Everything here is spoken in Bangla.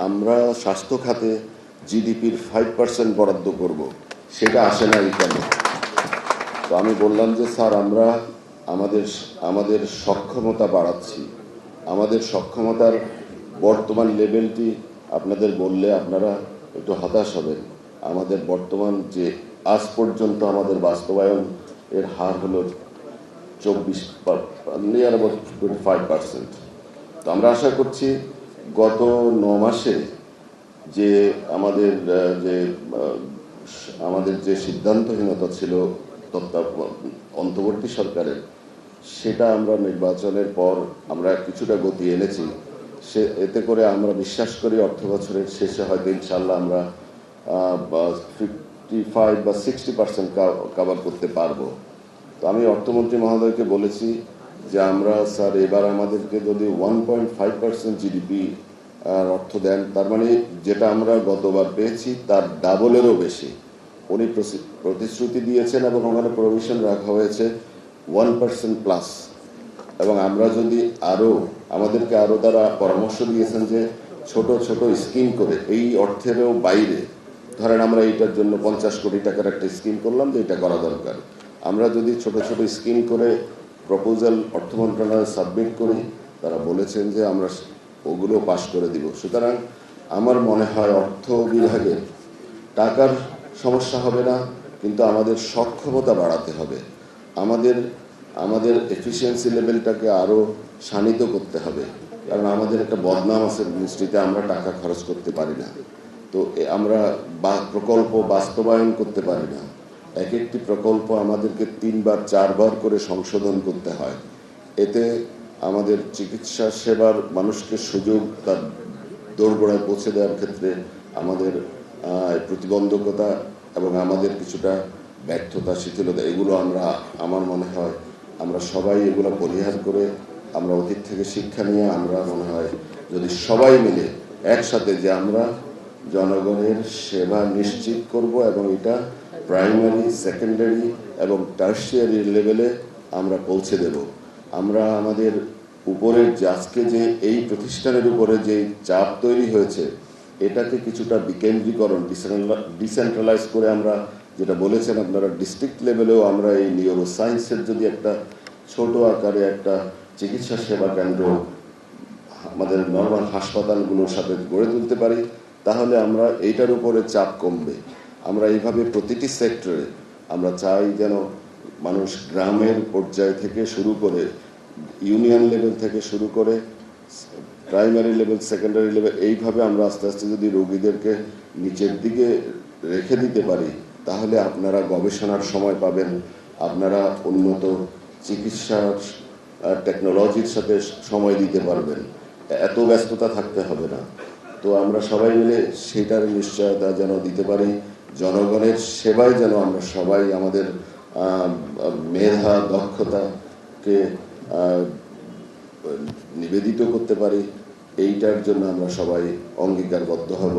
আমরা স্বাস্থ্য খাতে জিডিপির 5% বরাদ্দ করব, সেটা আসে না এখানে। তো আমি বললাম যে স্যার, আমরা আমাদের সক্ষমতা বাড়াচ্ছি। আমাদের সক্ষমতার বর্তমান লেভেলটি আপনাদের বললে আপনারা একটু হতাশ হবেন। আমাদের বর্তমান যে আজ পর্যন্ত আমাদের বাস্তবায়ন এর হার হলো 25%। তো আমরা আশা করছি গত 9 মাসে যে আমাদের যে সিদ্ধান্তহীনতা ছিল অন্তর্বর্তী সরকারের, সেটা আমরা নির্বাচনের পর আমরা কিছুটা গতি এনেছি। এতে করে আমরা বিশ্বাস করি অর্থ বছরের শেষে হয়তো ইনশাল্লাহ আমরা 55 বা 60% কভার করতে পারবো। তো আমি অর্থমন্ত্রী মহোদয়কে বলেছি যে আমরা স্যার এবার আমাদেরকে যদি 1.5% জিডিপি অর্থ দেন, তার মানে যেটা আমরা গতবার পেয়েছি তার ডাবলেরও বেশি উনি প্রতিশ্রুতি দিয়েছেন, এবং ওখানে প্রভিশন রাখা হয়েছে 1% প্লাস। এবং আমরা যদি আমাদেরকে আরও তারা পরামর্শ দিয়েছেন যে ছোট ছোট স্কিম করে, এই অর্থেরও বাইরে, ধরেন আমরা এইটার জন্য 50 কোটি টাকার একটা স্কিম করলাম যে এটা করা দরকার, আমরা যদি ছোট ছোট স্কিম করে প্রপোজাল অর্থ মন্ত্রণালয়ে সাবমিট করি, তারা বলেছেন যে আমরা ওগুলো পাশ করে দিব। সুতরাং আমার মনে হয় অর্থ বিভাগে টাকার সমস্যা হবে না, কিন্তু আমাদের সক্ষমতা বাড়াতে হবে। আমাদের এফিসিয়েন্সি লেভেলটাকে আরও শানিত করতে হবে, কারণ আমাদের একটা বদনাম আছে মিনিস্ট্রিতে, আমরা টাকা খরচ করতে পারি না। তো আমরা প্রকল্প বাস্তবায়ন করতে পারি না। এক একটি প্রকল্প আমাদেরকে 3 বার 4 বার করে সংশোধন করতে হয়। এতে আমাদের চিকিৎসা সেবার মানুষকে সুযোগ তার দোরগোড়ায় পৌঁছে দেওয়ার ক্ষেত্রে আমাদের প্রতিবন্ধকতা এবং আমাদের কিছুটা ব্যর্থতা, শিথিলতা, এগুলো আমার মনে হয় আমরা সবাই এগুলো পরিহার করে আমরা অতীত থেকে শিক্ষা নিয়ে আমরা মনে হয় যদি সবাই মিলে একসাথে যে আমরা জনগণের সেবা নিশ্চিত করব, এবং এটা প্রাইমারি, সেকেন্ডারি এবং টার্সিয়ারি লেভেলে আমরা পৌঁছে দেব। আমরা আমাদের উপরের যে আজকে যে এই প্রতিষ্ঠানের উপরে যে চাপ তৈরি হয়েছে, এটাকে কিছুটা বিকেন্দ্রীকরণ, ডিসেন্ট্রালাইজ করে আমরা, যেটা বলেছেন আপনারা, ডিস্ট্রিক্ট লেভেলেও আমরা এই নিউরো সায়েন্সের যদি একটা ছোট আকারে একটা চিকিৎসা সেবা কেন্দ্র আমাদের নর্মাল হাসপাতালগুলোর সাথে গড়ে তুলতে পারি, তাহলে আমরা এইটার উপরে চাপ কমবে। আমরা এইভাবে প্রতিটি সেক্টরে আমরা চাই যেন মানুষ গ্রামের পর্যায় থেকে শুরু করে, ইউনিয়ন লেভেল থেকে শুরু করে প্রাইমারি লেভেল, সেকেন্ডারি লেভেল, এইভাবে আমরা আস্তে আস্তে যদি রোগীদেরকে নিচের দিকে রেখে দিতে পারি, তাহলে আপনারা গবেষণার সময় পাবেন, আপনারা উন্নত চিকিৎসার টেকনোলজির সাথে সময় দিতে পারবেন, এত ব্যস্ততা থাকতে হবে না। তো আমরা সবাই মিলে সেটার নিশ্চয়তা যেন দিতে পারি, জনগণের সেবায় যেন আমরা সবাই আমাদের মেধা, দক্ষতাকে নিবেদিত করতে পারি, এইটার জন্য আমরা সবাই অঙ্গীকারবদ্ধ হব।